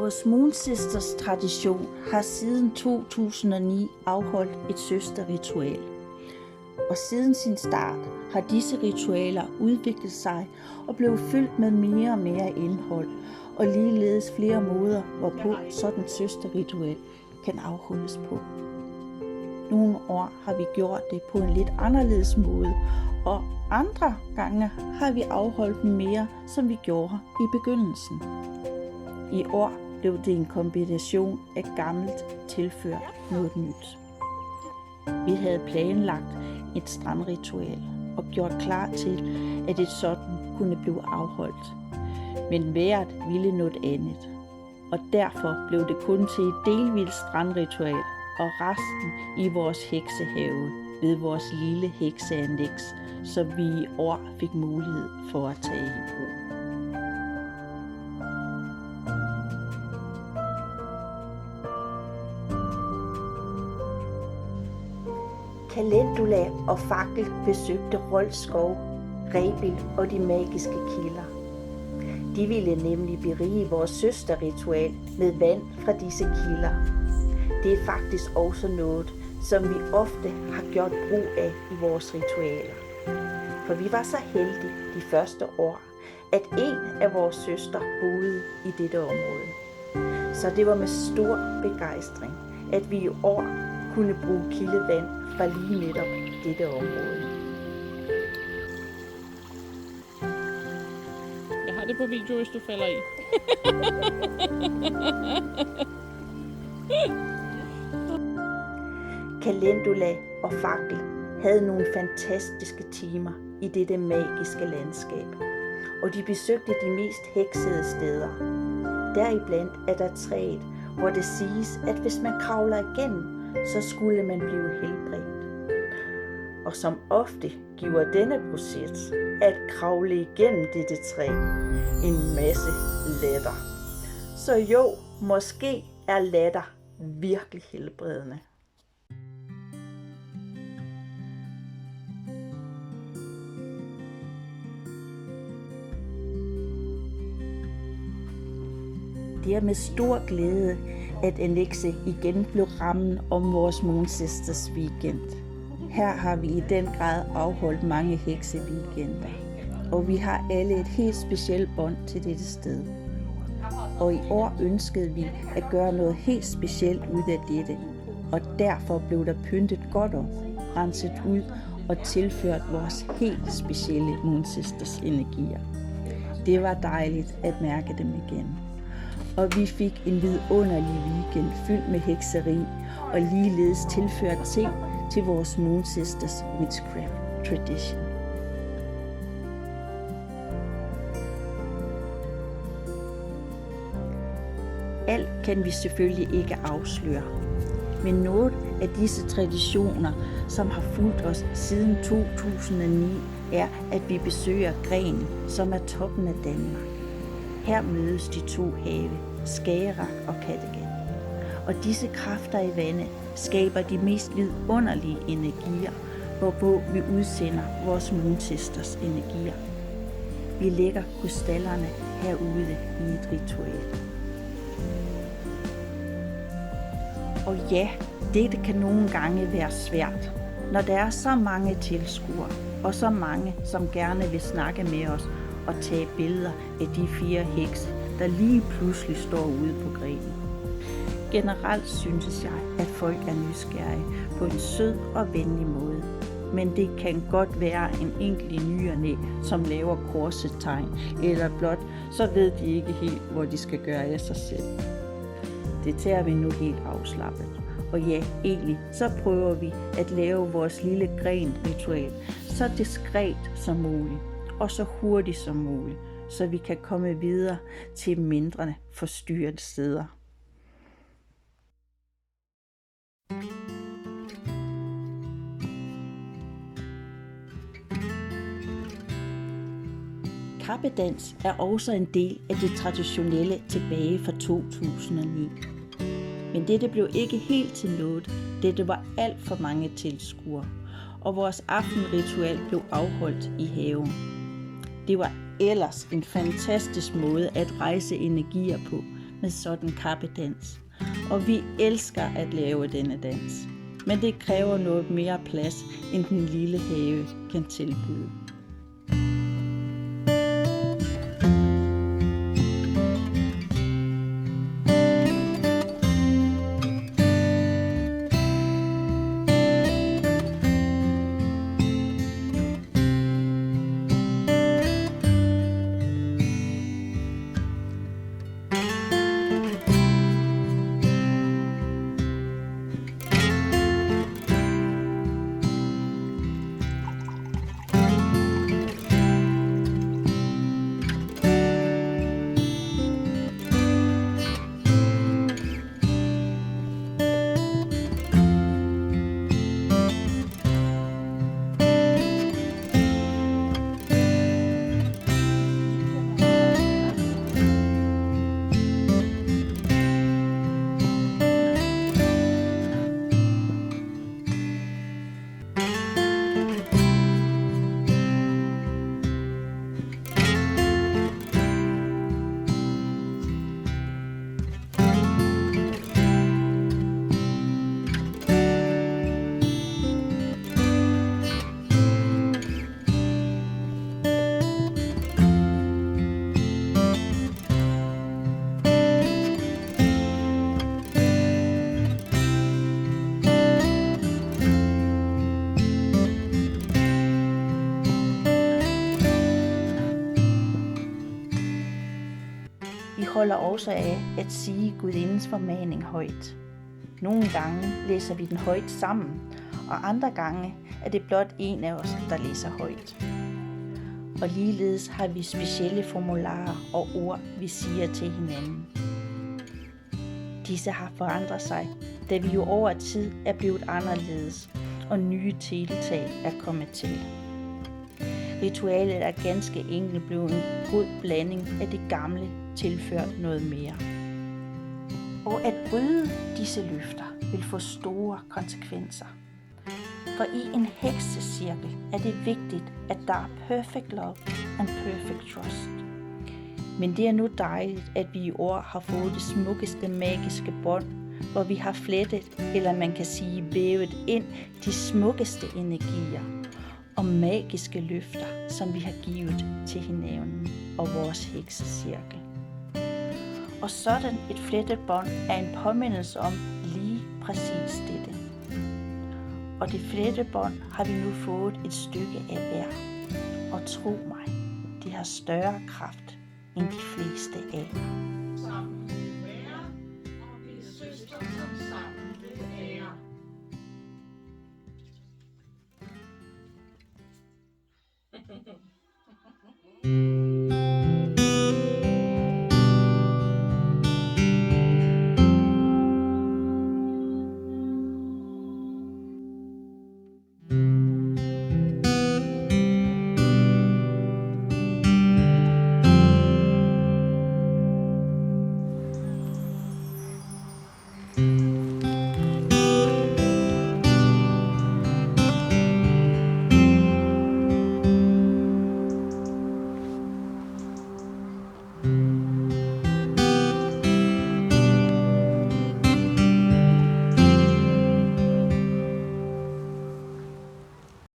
Vores Moon Sisters tradition har siden 2009 afholdt et søsterritual. Og siden sin start har disse ritualer udviklet sig og blevet fyldt med mere og mere indhold, og ligeledes flere måder, hvorpå sådan et søsterritual kan afholdes på. Nogle år har vi gjort det på en lidt anderledes måde, og andre gange har vi afholdt dem mere, som vi gjorde i begyndelsen. I år blev det en kombination af gammelt tilført noget nyt. Vi havde planlagt et strandritual og gjort klar til, at et sådan kunne blive afholdt. Men vejret ville noget andet, og derfor blev det kun til et delvist strandritual og resten i vores heksehave ved vores lille hekseanlægs, som vi i år fik mulighed for at tage i brug. Calendula og Fakkel besøgte Rold Skov, Rebild og de magiske kilder. De ville nemlig berige vores søsterritual med vand fra disse kilder. Det er faktisk også noget, som vi ofte har gjort brug af i vores ritualer. For vi var så heldige de første år, at en af vores søstre boede i dette område. Så det var med stor begejstring, at vi i år kunne bruge kildevand fra lige netop dette område. Jeg har det på video, hvis du falder i. Calendula og Fakkel havde nogle fantastiske timer i dette magiske landskab, og de besøgte de mest heksede steder. Deriblandt er der træet, hvor det siges, at hvis man kravler igennem, så skulle man blive helbredt. Og som ofte giver denne proces at kravle igennem dette træ en masse latter. Så jo, måske er latter virkelig helbredende. Det er med stor glæde, at Annekse igen blev rammen om vores Moon Sisters weekend. Her har vi i den grad afholdt mange hekseweekender, og vi har alle et helt specielt bånd til dette sted. Og i år ønskede vi at gøre noget helt specielt ud af dette, og derfor blev der pyntet godt op, renset ud og tilført vores helt specielle Moon Sisters energier. Det var dejligt at mærke dem igen. Og vi fik en vidunderlig weekend fyldt med hekseri og ligeledes tilført ting til vores Moon Sisters Witchcraft Tradition. Alt kan vi selvfølgelig ikke afsløre, men noget af disse traditioner, som har fulgt os siden 2009, er, at vi besøger Grenen, som er toppen af Danmark. Her mødes de to have, Skagerrak og Kattegat. Og disse kræfter i vandet skaber de mest vidunderlige energier, hvorpå vi udsender vores Moon Sisters energier. Vi lægger krystallerne herude i et ritual. Og ja, dette kan nogle gange være svært, når der er så mange tilskuere, og så mange, som gerne vil snakke med os og tage billeder af de 4 hekse, der lige pludselig står ude på grenen. Generelt synes jeg, at folk er nysgerrige på en sød og venlig måde, men det kan godt være en enkelt i ny og næ, som laver korsetegn, eller blot, så ved de ikke helt, hvor de skal gøre af sig selv. Det tager vi nu helt afslappet. Og ja, egentlig så prøver vi at lave vores lille gren-ritual så diskret som muligt, og så hurtigt som muligt, så vi kan komme videre til mindre forstyrrede steder. Kappedans er også en del af det traditionelle tilbage fra 2009. Men dette blev ikke helt til noget, dette var alt for mange tilskuere, og vores aftenritual blev afholdt i haven. Det var ellers en fantastisk måde at rejse energier på, med sådan kappedans, og vi elsker at lave denne dans. Men det kræver noget mere plads, end den lille have kan tilbyde. Vi holder også af at sige gudindens formaning højt. Nogle gange læser vi den højt sammen, og andre gange er det blot en af os, der læser højt. Og ligeledes har vi specielle formularer og ord, vi siger til hinanden. Disse har forandret sig, da vi jo over tid er blevet anderledes, og nye tiltag er kommet til. Ritualet er ganske enkelt blevet en god blanding af det gamle tilført noget mere. Og at bryde disse løfter vil få store konsekvenser. For i en heksecirkel er det vigtigt, at der er perfect love and perfect trust. Men det er nu dejligt, at vi i år har fået det smukkeste magiske bånd, hvor vi har flettet, eller man kan sige vævet ind, de smukkeste energier og magiske løfter, som vi har givet til hinanden og vores heksecirkel. Og sådan et flettet bånd er en påmindelse om lige præcis dette. Og det flettede bånd har vi nu fået et stykke af hver. Og tro mig, det har større kraft end de fleste af jer.